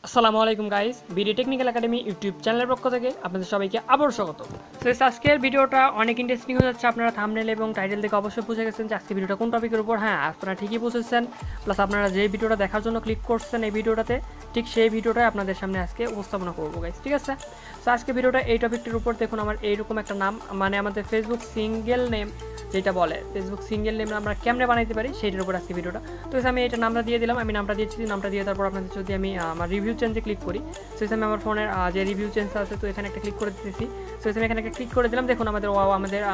আসসালামু আলাইকুম guys, BD technical academy YouTube চ্যানেলের পক্ষ থেকে আপনাদের সবাইকে আবার স্বাগত। সো আজকের ভিডিওটা অনেক ইন্টারেস্টিং হয়ে যাচ্ছে। আপনারা থাম্বনেল এবং টাইটেল দেখে অবশ্যই বুঝে গেছেন যে আজকে ভিডিওটা কোন টপিকের উপর। হ্যাঁ, আপনারা ঠিকই বুঝেছেন, প্লাস আপনারা যে ভিডিওটা দেখার জন্য ক্লিক করছেন এই ভিডিওটাতে, ঠিক সেই ভিডিওটাই আপনাদের সামনে আজকে উপস্থাপনা করবো গাইস, ঠিক আছে। সো আজকে ভিডিওটা এই টপিকটির উপর দেখুন, আমার এইরকম একটা নাম, মানে আমাদের ফেসবুক সিঙ্গেল নেম যেটা বলে, ফেসবুক সিঙ্গেল নেম আমরা কেমনে বানাইতে পারি সেইটার উপর আজকে ভিডিওটা। তো আমি এটা নামটা দিয়ে দিলাম, আমি নামটা দিয়েছি, নামটা দিয়ে তারপর আপনাদের যদি আমি আমার রিভিউ চেঞ্জে ক্লিক করি, সো আমি আমার ফোনের যে রিভিউ চেঞ্জ আছে তো এখানে একটা ক্লিক করে দিতেছি। সো আমি এখানে একটা ক্লিক করে দিলাম, দেখুন আমাদের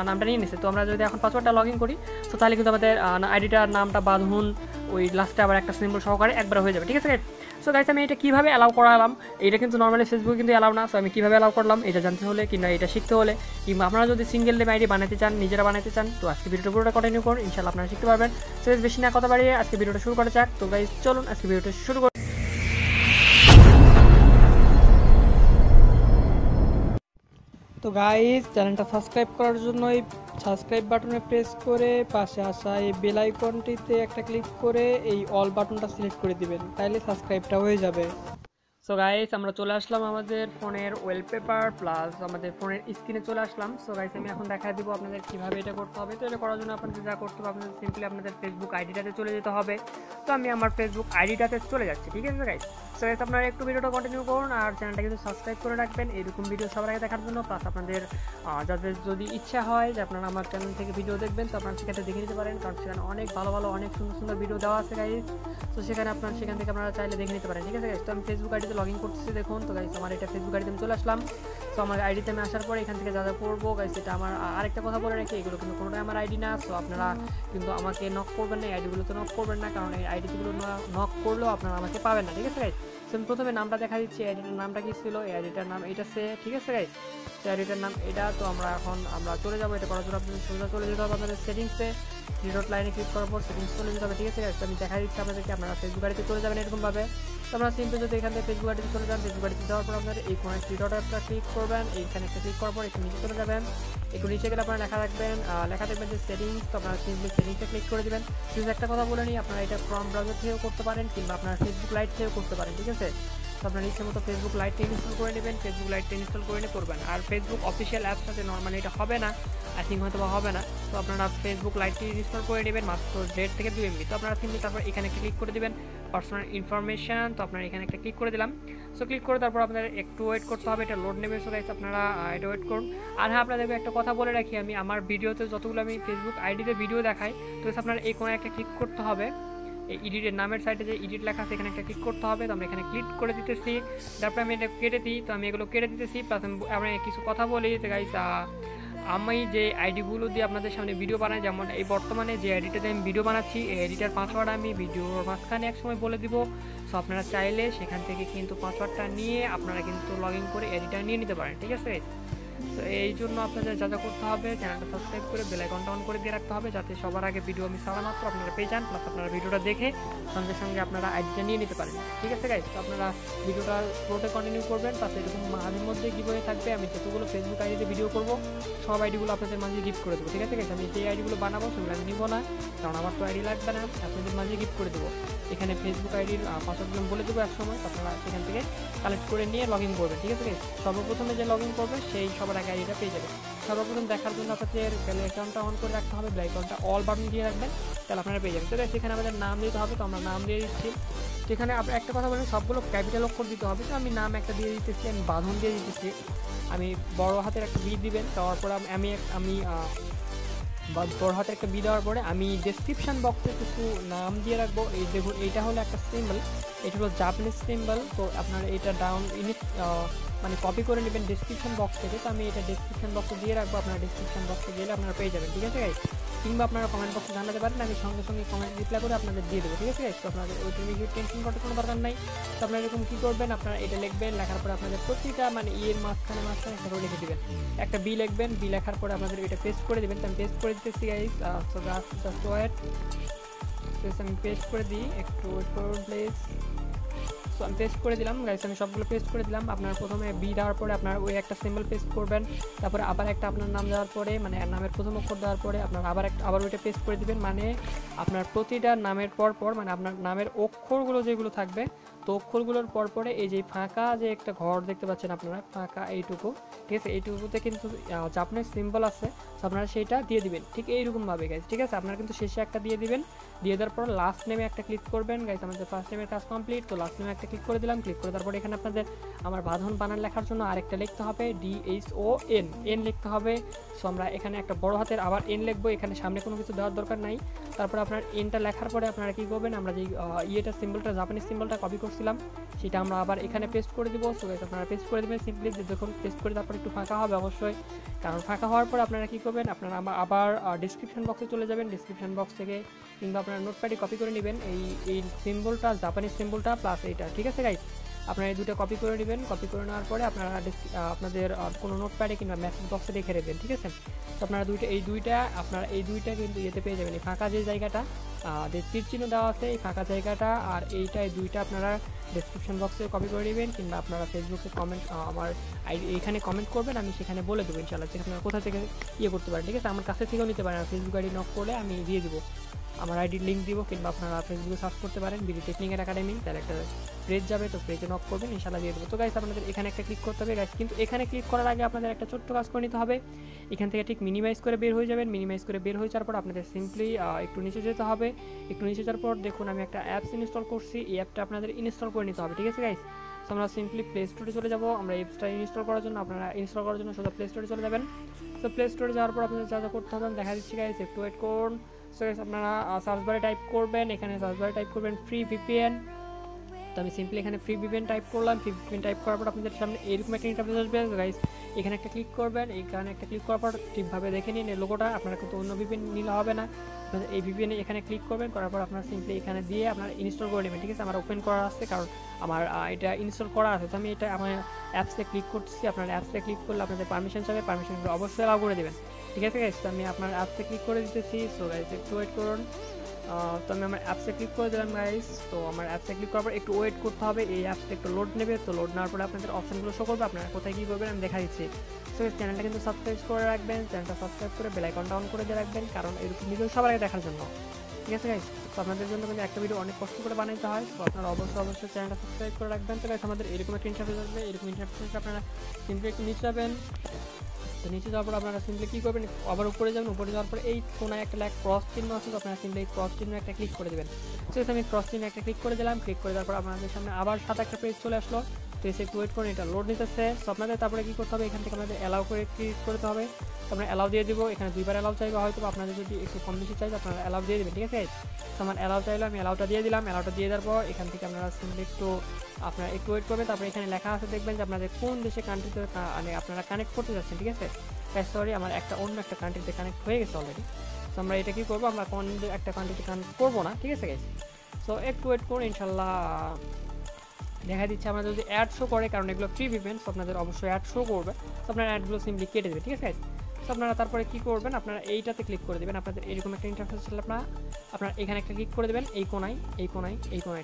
নামটা নিয়ে নিচ্ছে। তো আমরা যদি এখন পাসওয়ার্ডটা লগ ইন করি, তো তাহলে কিন্তু আমাদের আইডিটার নামটা বাঁধুন ওই লাস্টে আবার একটা সিম্বল সহকারে একবার হয়ে যাবে, ঠিক আছে। সো গাইস, আমি এটা কীভাবে অ্যালাউ করালাম, এটা কিন্তু নর্মালি ফেসবুকে কিন্তু অ্যালাউ না। সো আমি কীভাবে অ্যালাউ করলাম এটা জানতে হলে কিংবা এটা শিখতে হলে, কিংবা আপনারা যদি সিঙ্গেল নেম আইডি বানাতে চান, নিজেরা বানাতে চান, তো আজকে ভিডিওটা পুরোটা কন্টিনিউ করুন, ইনশাআল্লাহ আপনারা শিখতে পারবেন। সো বেশি না কথা বাড়িয়ে আজকে ভিডিওটা শুরু করা যাক। তো গাইস চলুন আজকে ভিডিওটা শুরু করি। তো গাইস, চ্যানেলটা সাবস্ক্রাইব করার জন্য এই সাবস্ক্রাইব বাটনে প্রেস করে পাশে আসা এই বেল আইকনটিতে একটা ক্লিক করে এই অল বাটনটা সিলেক্ট করে দিবেন, তাইলে সাবস্ক্রাইবটা হয়ে যাবে। সো গাইস, আমরা চলে আসলাম আমাদের ফোনের ওয়ালপেপার প্লাস আমাদের ফোনের স্ক্রিনে চলে আসলাম। সো গাইস, আমি এখন দেখা দিব আপনাদের কিভাবে এটা করতে হবে। তো এটা করার জন্য আপনাদের যা করতে হবে, আপনাদের সিম্পলি আপনাদের ফেসবুক আইডিটাতে চলে যেতে হবে। তো আমি আমার ফেসবুক আইডিটাতে চলে যাচ্ছি, ঠিক আছে গাইস। সো গাইস, আপনারা একটু ভিডিওটা কন্টিনিউ করুন আর চ্যানেলটা কিন্তু সাবস্ক্রাইব করে রাখবেন এরকম ভিডিও সবার আগে দেখার জন্য। প্লাস আপনাদের যাদের যদি ইচ্ছা হয় যে আপনারা আমার চ্যানেল থেকে ভিডিও দেখবেন, তো আপনারা সেখানে দেখে নিতে পারেন, কারণ সেখানে অনেক ভালো ভালো অনেক সুন্দর সুন্দর ভিডিও দেওয়া আছে গাইস। তো সেখানে সেখান থেকে আপনারা চাইলে দেখে নিতে পারেন, ঠিক আছে গাইস। তো আমি ফেসবুক আইডিতে লগ ইন করতেছি, দেখুন। তো গাইস, আমার এটা ফেসবুক আইডিতে আমি চলে আসলাম। সো আমার আইডিতে আমি আসার পরে এখান থেকে যা যা করবো গাইস, এটা আমার আরেকটা কথা বলে রাখি, এগুলো কিন্তু কোনোটাই আমার আইডি না। সো আপনারা কিন্তু আমাকে নক করবেন না, এই আইডিগুলোতে নক করবেন না, কারণ এই আইডিগুলো নক করলেও আপনারা আমাকে পাবেন না, ঠিক আছে গাইস। সো আমি প্রথমে নামটা দেখা দিচ্ছি, আইডিটার নামটা কি ছিল, এই আইডিটার নাম এটা সে, ঠিক আছে গাইস। আইডিটার নাম এটা। তো আমরা চলে যাবো, এটা করার জন্য আপনাদের সোজা চলে যেতে হবে আপনাদের সেটিংসে, থ্রি ডট লাইনে ক্লিক করার পর সেটিংস চলে যেতে হবে, ঠিক আছে গাইস। আমি দেখা দিচ্ছি আপনাদেরকে, আপনারা ফেসবুক আইডিতে চলে যাবেন এরকমভাবে। তো আপনারা সিম্পল যদি এখান থেকে ফেসবুক আইডিতে চলে যান, ফেসবুক আইডিতে যাওয়ার পর আপনারা এই কোণে থ্রি ডট একটা ক্লিক করবেন, এইখানে একটা ক্লিক করার পর একটু নিচে চলে যাবেন, একটু নিচে গেলে আপনারা লেখা দেখবেন যে সেটিংস। তো আপনারা সিম্পলি সেটিংসে ক্লিক করে দেবেন। কিন্তু একটা কথা বলে নিই, আপনারা এটা ক্রোম ব্রাউজার থেকেও করতে পারেন কিংবা আপনারা ফেসবুক লাইট থেকেও করতে পারেন, ঠিক আছে। তো আপনার ইচ্ছে মতো ফেসবুক লাইটটা ইনস্টল করে নেবেন, ফেসবুক লাইটটা ইনস্টল করে নিয়ে করবেন। আর ফেসবুক অফিসিয়াল অ্যাপস সাথে নর্মালি এটা হবে না, আই থিঙ্ক হয়তো বা হবে না। তো আপনারা ফেসবুক লাইটটি ইনস্টল করে নেবেন মাত্র 1.5 থেকে 2 MB। তো আপনারা সিম্পলি তারপর এখানে ক্লিক করে দেবেন পার্সোনাল ইনফরমেশন। তো আপনারা এখানে একটা ক্লিক করে দিলাম। সো ক্লিক করে তারপর আপনাদের একটু ওয়েট করতে হবে, এটা লোড নেবে। সো গাইস, আপনারা এটা ওয়েট করুন। আর হ্যাঁ, আপনাদেরকে একটা কথা বলে রাখি, আমি আমার ভিডিওতে যতগুলো আমি ফেসবুক আইডিতে ভিডিও দেখাই, তো আপনারা এই কোণে একটা ক্লিক করতে হবে, এই এডিটের নামের সাইডে যে এডিট লেখা আছে এখানে একটা ক্লিক করতে হবে। তো আমরা এখানে ক্লিক করে দিতেছি, তারপরে আমি এটা কেটে দিই। তো আমি এগুলো কেটে দিতেছি, প্লাস আমি কিছু কথা বলি যে গাইস, আমি যে আইডিগুলো দিয়ে আপনাদের সামনে ভিডিও বানাই, যেমন এই বর্তমানে যে আইডিটাতে আমি ভিডিও বানাচ্ছি, এই আইডিটার পাসওয়ার্ড আমি ভিডিওর মাঝখানে একসময় বলে দিব। সো আপনারা চাইলে সেখান থেকে কিন্তু পাসওয়ার্ডটা নিয়ে আপনারা কিন্তু লগ ইন করে আইডিটা নিয়ে নিতে পারেন, ঠিক আছে। তো এই জন্য আপনাদের যা যা করতে হবে, চ্যানেলটা সাবস্ক্রাইব করে বেল আইকনটা অন করে দিয়ে রাখতে হবে, যাতে সবার আগে ভিডিও আমি ছাড়া মাত্র আপনারা পেয়ে যান, প্লাস আপনারা ভিডিওটা দেখে সঙ্গে সঙ্গে আপনারা আইডিটা নিয়ে নিতে পারেন, ঠিক আছে গাইস। তো আপনারা ভিডিওটা পুরোটা কন্টিনিউ করবেন, তাতে এরকম মাঝে মধ্যে গিভওয়ে থাকবে। আমি যতগুলো ফেসবুক আইডিতে ভিডিও করবো সব আইডিগুলো আপনাদের মাঝে গিফট করে দেবো, ঠিক আছে গাইস। আমি যে আইডিগুলো বানাবো সেগুলো আমি নিবো না, কারণ আমার তো আইডি লাগবে না, আপনাদের মাঝে গিফট করে দেবো। এখানে ফেসবুক আইডির পাসওয়ার্ডগুলো বলে দেবো এক সময়, আপনারা সেখান থেকে কালেক্ট করে নিয়ে লগ ইন করবেন, ঠিক আছে গাইস। সর্বপ্রথমে যে লগ ইন করবে সেই সবার আগে আইডিটা পেয়ে যাবে। সর্বপ্রথম দেখার জন্য আপনাদের বেল আইকনটা অন করে রাখতে হবে, বেল আইকনটা অল বাটন দিয়ে রাখবেন, তাহলে আপনারা পেয়ে যাবেন। তো সেখানে আমাদের নাম দিতে হবে, তো আমরা নাম দিয়ে দিচ্ছি। সেখানে আপনার একটা কথা বলেন, সবগুলো ক্যাপিটাল অক্ষর দিতে হবে। তো আমি নাম একটা দিয়ে দিতেছি, আমি বাঁধন দিয়ে দিতেছি, আমি বড় হাতের একটা বি দিবেন। দেওয়ার পরে আমি বড় হাতের একটা বি দেওয়ার পরে আমি ডেসক্রিপশন বক্সে কিছু নাম দিয়ে রাখবো। এই দেখুন, এইটা হলো একটা সিম্বল, এটা হলো জাপানিজ সিম্বল। তো আপনারা এটা মানে কপি করে নেবেন ডেসক্রিপশন বক্স থেকে। তো আমি এটা ডেসক্রিপশন বক্সে দিয়ে রাখবো, আপনারা ডেসক্রিপশন বক্সে গেলে আপনারা পেয়ে যাবেন, ঠিক আছে গাইস। কিংবা আপনারা কমেন্ট বক্সে জানাতে পারেন, আমি সঙ্গে সঙ্গে কমেন্ট রিপ্লাই করে আপনাদের দিয়ে দেবো, ঠিক আছে গাইস। তো আপনাদের ওইটা নিয়ে টেনশন করতে কোনো দরকার নাই। তো আপনারা এরকম কী করবেন, আপনারা এটা লিখবেন, লেখার পরে আপনাদের প্রতিটা মানে ইয়ের মাঝখানে একটা করে লিখে দেবেন, একটা বি লিখবেন, বি লেখার পরে আপনাদের এটা পেস্ট করে দেবেন। তো আমি পেস্ট করে দিতেছি গাইস। সো জাস্ট ওয়েট, আমি পেস্ট করে দিই, একটু ওয়েট করুন প্লিজ। সো আমি পেস্ট করে দিলাম গাইস, আমি সবগুলো পেস্ট করে দিলাম। আপনার প্রথমে বি দেওয়ার পরে আপনার ওই একটা সিম্বল পেস্ট করবেন, তারপরে আবার একটা আপনার নাম দেওয়ার পরে মানে নামের প্রথম অক্ষর দেওয়ার পরে আপনার আবার ওইটা পেস্ট করে দিবেন। মানে আপনার প্রতিটা নামের পর মানে আপনার নামের অক্ষরগুলো যেগুলো থাকবে তো অক্ষরগুলোর পরে এই যে ফাঁকা যে একটা ঘর দেখতে পাচ্ছেন আপনারা, ফাঁকা এইটুকু, ঠিক আছে, এইটুকুতে কিন্তু জাপানের সিম্বল আছে। তো আপনারা সেইটা দিয়ে দিবেন ঠিক এইরকমভাবে গাইজ, ঠিক আছে। আপনারা কিন্তু শেষে একটা দিয়ে দিবেন, দিয়ে দেওয়ার পর লাস্ট নেমে একটা ক্লিক করবেন গাইজ। আমাদের ফার্স্ট নেমের কাজ কমপ্লিট, তো লাস্ট নেমে একটা ক্লিক করে দিলাম। ক্লিক করে তারপর এখানে আপনাদের আমার বাঁধন বানান লেখার জন্য আরেকটা লিখতে হবে, DHON, এন লিখতে হবে। সো আমরা এখানে একটা বড় হাতের আবার এন লিখবো, এখানে সামনে কোনো কিছু দেওয়ার দরকার নাই। তারপর আপনার এনটা লেখার পরে আপনারা কী করবেন, আমরা যে ইয়েটা সিম্বলটা জাপানিজ সিম্বলটা কপি করছিলাম সেটা আমরা আবার এখানে পেস্ট করে দিব। সো গাইস আপনারা পেস্ট করে দেবেন সিম্পলি, দেখুন পেস্ট করে তারপর একটু ফাঁকা হবে অবশ্যই, কারণ ফাঁকা হওয়ার পর আপনারা কী করবেন, আপনারা আবার ডিসক্রিপশন বক্সে চলে যাবেন। ডিসক্রিপশন বক্স থেকে কিংবা আপনারা নোটপ্যাডে কপি করে নেবেন এই সিম্বলটা, জাপানিজ সিম্বলটা প্লাস এইটা, ঠিক আছে গাইস। আপনারা এই দুটো কপি করে নেবেন, কপি করে নেওয়ার পরে আপনারা আপনাদের কোনো নোটপ্যাডে কিংবা মেসেজ বক্সে রেখে দেবেন, ঠিক আছে। তো আপনারা এই দুইটা কিন্তু ইয়েতে পেয়ে যাবেন, এই ফাঁকা যে জায়গাটা যে তীর চিহ্ন দেওয়া আছে এই ফাঁকা জায়গাটা, আর এই দুইটা আপনারা ডেসক্রিপশন বক্সে কপি করে নেবেন, কিংবা আপনারা ফেসবুকে কমেন্ট আমার এইখানে কমেন্ট করবেন, আমি সেখানে বলে দেবো ইনশাআল্লাহ যে আপনারা কোথা থেকে ইয়ে করতে পারেন, ঠিক আছে। আমার কাছে থেকেও নিতে পারেন, আর ফেসবুক আইডি নক করলে আমি দিয়ে দেবো, আমার আইডির লিঙ্ক দিব, কিংবা আপনারা ফেসবুকে সার্চ করতে পারেন বিডি টেকনিক্যাল একাডেমি, তার একটা পেজ যাবে, তো পেজে নক করবেন, ইনশাআল্লাহ দিয়ে দেবো। তো গাইস আপনাদের এখানে একটা ক্লিক করতে হবে গাইস, কিন্তু এখানে ক্লিক করার আগে আপনাদের একটা ছোট্ট কাজ করে নিতে হবে। এখান থেকে ঠিক মিনিমাইজ করে বের হয়ে যাবেন, মিনিমাইজ করে বের হয়ে যাওয়ার পর আপনাদের সিম্পলি একটু নিচে যেতে হবে। একটু নিচে যাওয়ার পর দেখুন আমি একটা অ্যাপস ইনস্টল করছি, এই অ্যাপটা আপনাদের ইনস্টল করে নিতে হবে, ঠিক আছে গাইস। তো আমরা সিম্পলি প্লে স্টোরে চলে যাবো, আমরা অ্যাপসটা ইনস্টল করার জন্য সোজা প্লে স্টোরে চলে যাবেন। তো প্লে স্টোরে যাওয়ার পর আপনাদের যা করতে হবে আমি দেখা দিচ্ছি গাইস, একটু ওয়েট করুন। সো গাইস আপনারা সার্চ বারে টাইপ করবেন, এখানে সার্চ বারে টাইপ করবেন ফ্রি ভিপিএন। তো আমি সিম্পলি এখানে ফ্রি ভিপিএন টাইপ করলাম। ফ্রি ভিপিএন টাইপ করার পর আপনাদের সামনে এরকম একটা ইন্টারফেস আসবে গাইস, এখানে একটা ক্লিক করবেন। এখানে একটা ক্লিক করার পর ঠিকভাবে দেখে নিন এই লোগোটা, আপনারা কিন্তু অন্য ভিপিএন নিলে হবে না, এই ভিপিএন এখানে ক্লিক করবেন, করার পর আপনারা সিম্পলি এখানে দিয়ে আপনারা ইনস্টল করে নেবেন, ঠিক আছে। আমার ওপেন করা আছে কারণ আমার এটা ইনস্টল করা আছে, তো আমি এটা আমার অ্যাপসে ক্লিক করছি। আপনার অ্যাপসে ক্লিক করলে আপনাদের পারমিশন চাবে, পারমিশনগুলো অবশ্যই অ্যালাউ করে দেবেন, ঠিক আছে গাইস। তো আমি আপনার অ্যাপসে ক্লিক করে দিতেছি। সো গাইস একটু ওয়েট করুন। তো আমি আমার অ্যাপসে ক্লিক করে দিলাম গাইস। তো আমার অ্যাপসে ক্লিক করার পর একটু ওয়েট করতে হবে, এই অ্যাপসটা একটু লোড নেবে। তো লোড নেওয়ার পরে আপনাদের অপশনগুলো শো করবে, আপনারা কোথায় কী করবেন আমি দেখা দিচ্ছি। সো চ্যানেলটা কিন্তু সাবস্ক্রাইব করে রাখবেন, চ্যানেলটা সাবস্ক্রাইব করে বেল আইকনটা অন করে দিয়ে রাখবেন, কারণ এরকম ভিডিও সবার আগে দেখার জন্য, ঠিক আছে গাইস। তো আপনাদের জন্য কিন্তু একটা ভিডিও অনেক কষ্ট করে বানাইতে হয়, তো আপনারা অবশ্যই চ্যানেলটা সাবস্ক্রাইব করে রাখবেন। তো গাইস আমাদের এরকম একটা ইন্টারফেস আসবে, এরকম ইন্টারফেসে আপনারা সিম্পলি একটু নিচে যাবেন। তো নিচে যাওয়ার পর আপনারা সিম্পলি কী করবেন, আবার উপরে যাবেন, উপরে যাওয়ার পর এই কোনায় একটা ক্রস চিহ্ন আছে, তো আপনারা সিম্পলি এই ক্রস চিহ্ন একটা ক্লিক করে দেবেন। তো আমি ক্রস চিহ্ন একটা ক্লিক করে দিলাম। ক্লিক করে দেওয়ার পর আপনাদের সামনে আবার সাথে একটা পেজ চলে আসলো। তো এসে একটু ওয়েট করুন, এটা লোড নিতেছে। তো আপনাদের তারপরে কী করতে হবে, এখান থেকে আমাদের অ্যালাউ করে ক্লিক করতে হবে। আপনারা অ্যালাউ দিয়ে দিব, এখানে দুইবার অ্যালাউ চাইবে, হয়তো আপনাদের যদি একটু কম বেশি চাই আপনারা অ্যালাউ দিয়ে দেবেন, ঠিক আছে। তো আমার অ্যালাউ চাইলে আমি অ্যালাউটা দিয়ে দিলাম। অ্যালাউটা দিয়ে দেওয়ার পর এখান থেকে আপনারা সিম্পলি আপনারা একটু ওয়েট করবেন। তারপরে এখানে লেখা আছে, দেখবেন যে আপনাদের কোন দেশে কান্ট্রিতে মানে আপনারা কানেক্ট করতে যাচ্ছেন, ঠিক আছে। সরি আমার অন্য একটা কান্ট্রিতে কানেক্ট হয়ে গেছে অলরেডি। সো আমরা এটা কী করবো, আমরা কোন একটা কান্ট্রিতে কানেক্ট করবো না, ঠিক আছে গাইস। সো একটু ওয়েট করুন, ইনশাল্লাহ দেখা দিচ্ছে আমাদের যদি অ্যাড শো করে, কারণ এগুলো ফ্রি ইভেন্টস, আপনাদের অবশ্যই অ্যাড শো করবে। তো আপনারা অ্যাডগুলো সিম্পলি কেটে দেবে, ঠিক আছে গাইস। তো আপনারা তারপরে কী করবেন, আপনারা এইটাতে ক্লিক করে দেবেন। আপনাদের এরকম একটা ইন্টারফেস আসলে আপনারা এখানে একটা ক্লিক করে দেবেন, এই কোনায়,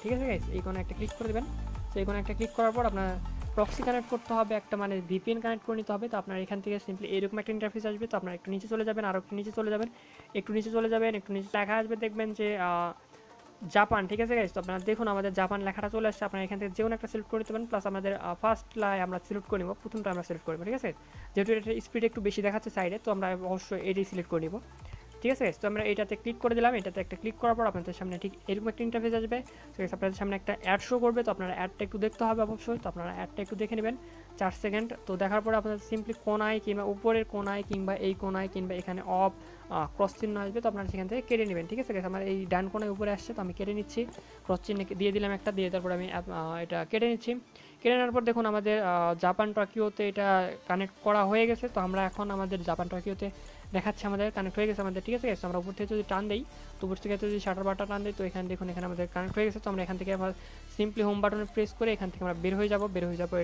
ঠিক আছে গাইস, এই কোনায় একটা ক্লিক করে দেবেন। তো এই কোনায় একটা ক্লিক করার পর আপনার প্রক্সি কানেক্ট করতে হবে, একটা মানে ভিপিএন কানেক্ট করে নিতে হবে। তো আপনার এখান থেকে সিম্পলি এরকম একটা ইন্টারফেস আসবে। তো আপনারা একটু নিচে চলে যাবেন, আরও একটু নিচে চলে যাবেন, একটু নিচে লেখা আসবে, দেখবেন যে জাপান, ঠিক আছে গাইস। তো আপনারা দেখুন আমাদের জাপান লেখাটা চলে আসছে। আপনারা এখান থেকে যে কোনো একটা সিলেক্ট করে দেবেন, প্লাস আমাদের ফার্স্ট লাই আমরা সিলেক্ট করে নিব, প্রথমটা আমরা সিলেক্ট করবো, ঠিক আছে। যেহেতু এটা স্পিড একটু বেশি দেখাচ্ছে সাইডে, তো আমরা অবশ্যই এটাই সিলেক্ট করে নিব, ঠিক আছে। তো আমরা এটাতে ক্লিক করে দিলাম। এটাতে একটা ক্লিক করার পর আপনাদের সামনে ঠিক এরকম একটা ইন্টারফেস আসবে। তো আপনাদের সামনে একটা অ্যাড শো করবে, তো আপনারা অ্যাডটা একটু দেখতে হবে অবশ্যই। তো আপনারা অ্যাডটা একটু দেখে নেবেন 4 সেকেন্ড। তো দেখার পরে আপনাদের সিম্পলি কোনায় কিংবা উপরের কোনায় কিংবা এই কোনায় কিংবা এখানে অফ ক্রস চিহ্ন আসবে, তো আপনারা সেখান থেকে কেটে নেবেন, ঠিক আছে। আমার এই ডান কোনায় উপরে আসছে, তো আমি কেটে নিচ্ছি, ক্রস চিহ্ন দিয়ে দিলাম একটা, দিয়ে তারপর আমি এটা কেটে নিচ্ছি। কেটে নেওয়ার পর দেখুন আমাদের জাপান টোকিওতে এটা কানেক্ট করা হয়ে গেছে। তো আমরা এখন আমাদের জাপান টোকিওতে দেখাচ্ছে আমাদের কানেক্ট হয়ে গেছে আমাদের, ঠিক আছে। আমরা উপর থেকে যদি টান দিই, তো উপর থেকে যদি শাটার বাটন টান দিই, তো এখানে দেখুন এখানে আমাদের কানেক্ট হয়ে গেছে। তো আমরা এখান থেকে আবার সিম্পলি হোম বাটনে প্রেস করে এখান থেকে আমরা বের হয়ে যাবো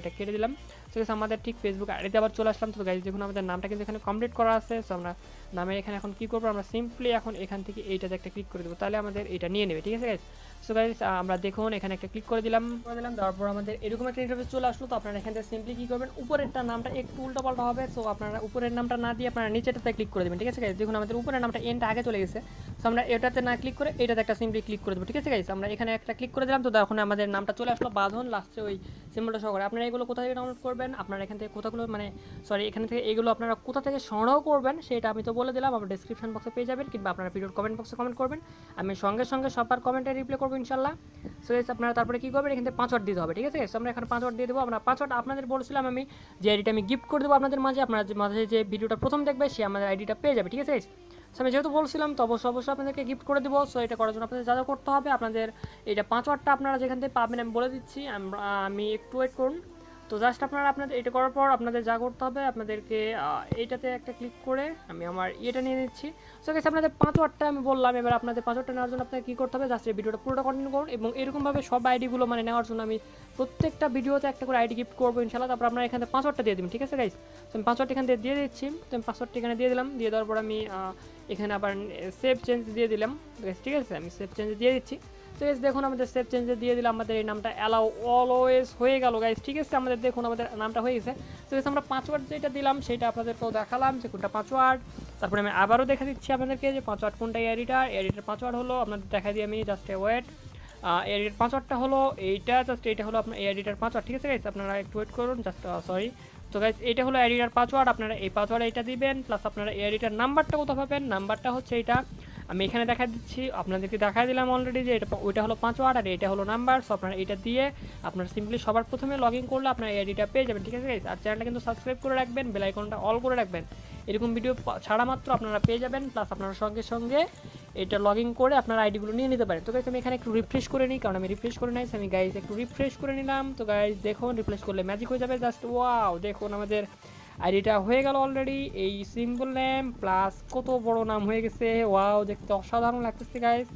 এটা কেটে দিলাম। তো আমাদের ঠিক ফেসবুক আইডিতে আবার চলে আসলাম। তো গাইজ দেখুন আমাদের নামটা কিন্তু এখানে কমপ্লিট করা আছে। তো আমরা নামের এখানে এখন কী করবো, আমরা সিম্পলি এখন এখান থেকে এইটাতে একটা ক্লিক করে দেবো, তাহলে আমাদের এটা নিয়ে নেবে, ঠিক আছে গাইজ। তো সো গাইস আমরা দেখুন এখানে একটা ক্লিক করে দিলাম, তারপর আমাদের এরকম একটা ইন্টারফেস চলে আসলো। তো আপনারা এখান থেকে সিম্পলি কি করবেন, উপরেরটা নামটা একটু উল্টোপাল্টা হবে। সো আপনারা উপরের নামটা না দিয়ে আপনারা নিচেটাতে ক্লিক করে দেবেন, ঠিক আছে গাইস। দেখুন আমাদের উপরের নামটা এনটা আগে চলে গেছে। সো আমরা এটাতে না ক্লিক করে এটাতে একটা সিম্পলি ক্লিক করে দেবো, ঠিক আছে গাইস। আমরা এখানে একটা ক্লিক করে দিলাম, তো তখন আমাদের নামটা চলে আসলো বাঁধন, লাস্টে ওই সিম্বলটা সহকারে। আপনারা এগুলো কোথা থেকে ডাউনলোড করবেন, আপনারা এখান থেকে কোথাগুলো মানে সরি এখান থেকে এগুলো আপনারা কোথা থেকে সংগ্রহ করবেন সেটা আমি তো বলে দিলাম, আপনার ডেসক্রিপশন বক্সে পেয়ে যাবেন, কিংবা আপনারা ভিডিওর কমেন্ট বক্সে কমেন্ট করবেন, আমি সঙ্গে সঙ্গে সবার কমেন্টে রিপ্লাই করবো ইনশাল্লাহ। সো গাইস আপনারা তারপরে কী করবেন, এখান থেকে পাসওয়ার্ড দিতে হবে, ঠিক আছে। সো আমরা এখানে পাসওয়ার্ড দিয়ে দেবো। আমরা পাসওয়ার্ড আপনাদের বলছিলাম আমি যে আইডিটা আমি গিফট করে দেবো আপনাদের মাঝে, আপনারা মাঝে যে ভিডিওটা প্রথম দেখবে সে আমাদের আইডিটা পেয়ে যাবে, ঠিক আছে। সো আমি যেহেতু বলছিলাম তো অবশ্যই আপনাদেরকে গিফট করে দেবো। সো এটা করার জন্য আপনাদের যা যা করতে হবে, আপনাদের এটা পাসওয়ার্ডটা আপনারা যেখান থেকে পাবেন আমি বলে দিচ্ছি, আমি একটু ওয়েট করুন। তো জাস্ট আপনারা আপনাদের এটা করার পর আপনাদের যা করতে হবে, আপনাদেরকে এইটাতে একটা ক্লিক করে আমি আমার ইয়েটা নিয়ে নিচ্ছি। সো গাইস আপনাদের পাসওয়ার্ডটা আমি বললাম, এবার আপনাদের পাসওয়ার্ডটা নেওয়ার জন্য আপনাদের কী করতে হবে, জাস্ট এই ভিডিওটা পুরোটা কন্টিনিউ করুন, এবং এরকমভাবে সব আইডিগুলো মানে নেওয়ার জন্য আমি প্রত্যেকটা ভিডিওতে একটা করে আইডি গিফট করবো ইনশাল্লাহ। তারপর আপনারা এখানে পাসওয়ার্ডটা দিয়ে দিন, ঠিক আছে গাইস। তো আমি পাসওয়ার্ডটা এখান থেকে দিয়ে দিচ্ছি। তো আমি পাসওয়ার্ডটা এখানে দিয়ে দিলাম, দিয়ে দেওয়ার পর আমি এখানে আবার সেভ চেঞ্জ দিয়ে দিলাম, ঠিক আছে। আমি সেভ চেঞ্জ দিয়ে দিচ্ছি। তো গাইস দেখুন আমাদের সেভ চেঞ্জে দিয়ে দিলাম, আমাদের এই নামটা অ্যালাউ অলওয়েজ হয়ে গেল গাইস, ঠিক আছে। আমাদের দেখুন আমাদের নামটা হয়ে গেছে। তো গাইস আমরা পাসওয়ার্ড যেটা দিলাম সেটা আপনাদেরকেও দেখালাম যে কোনটা পাসওয়ার্ড। তারপরে আমি আবারও দেখা দিচ্ছি আপনাদেরকে যে পাসওয়ার্ড কোনটা, এডিটার পাসওয়ার্ড হলো আপনাদের দেখা দিই আমি, জাস্ট ওয়েট। এডিটার পাসওয়ার্ডটা হলো এইটা, জাস্ট এইটা হলো আপনার এডিটার পাসওয়ার্ড, ঠিক আছে গাইস। আপনারা একটু ওয়েট করুন, জাস্ট সরি। তো গাইস এইটা হলো এডিটার পাসওয়ার্ড, আপনারা এই পাসওয়ার্ড এইটা দিবেন, প্লাস আপনারা এডিটার নাম্বারটা কোথাও পাবেন, নাম্বারটা হচ্ছে এইটা, আমি এখানে দেখা দিচ্ছি, আপনাদেরকে দেখা দিলাম অলরেডি যে এটা ওইটা হলো পাসওয়ার্ড আর এটা হলো নাম্বার। সো আপনারা এটা দিয়ে আপনারা সিম্পলি সবার প্রথমে লগ ইন করলে আপনারা এডিটা পেয়ে যাবেন, ঠিক আছে গাইস। আর চ্যানেলটা কিন্তু সাবস্ক্রাইব করে রাখবেন, বেল আইকনটা অল করে রাখবেন, এরকম ভিডিও ছাড়া মাত্র আপনারা পেয়ে যাবেন। প্লাস আপনারা সঙ্গে সঙ্গে এটা লগ ইন করে আপনারা আইডিগুলো নিয়ে নিতে পারেন। তো গাইস আমি এখানে একটু রিফ্রেশ করে নিই, কারণ আমি রিফ্রেশ করে নাই, আমি গাইস একটু রিফ্রেশ করে নিলাম। তো গাইস দেখুন রিফ্রেশ করলে ম্যাজিক হয়ে যাবে, জাস্ট ওয়াও দেখুন আমাদের আইডিটা হয়ে গেল অলরেডি, এই সিম্বল নেম প্লাস কত বড় নাম হয়ে গেছে, ওয়াও দেখতে অসাধারণ লাগতেছে গাইস।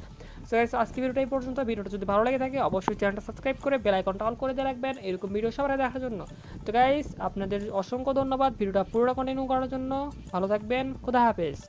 সো গাইস আজকে ভিডিওটা এই পর্যন্ত। ভিডিওটা যদি ভালো লাগে থাকে অবশ্যই চ্যানেলটা সাবস্ক্রাইব করে বেল আইকনটা অল করে দিয়ে রাখবেন এরকম ভিডিও সবার আগে দেখার জন্য। তো গাইস আপনাদের অসংখ্য ধন্যবাদ ভিডিওটা পুরোটা কন্টিনিউ করার জন্য, ভালো থাকবেন, খোদা হাফেজ।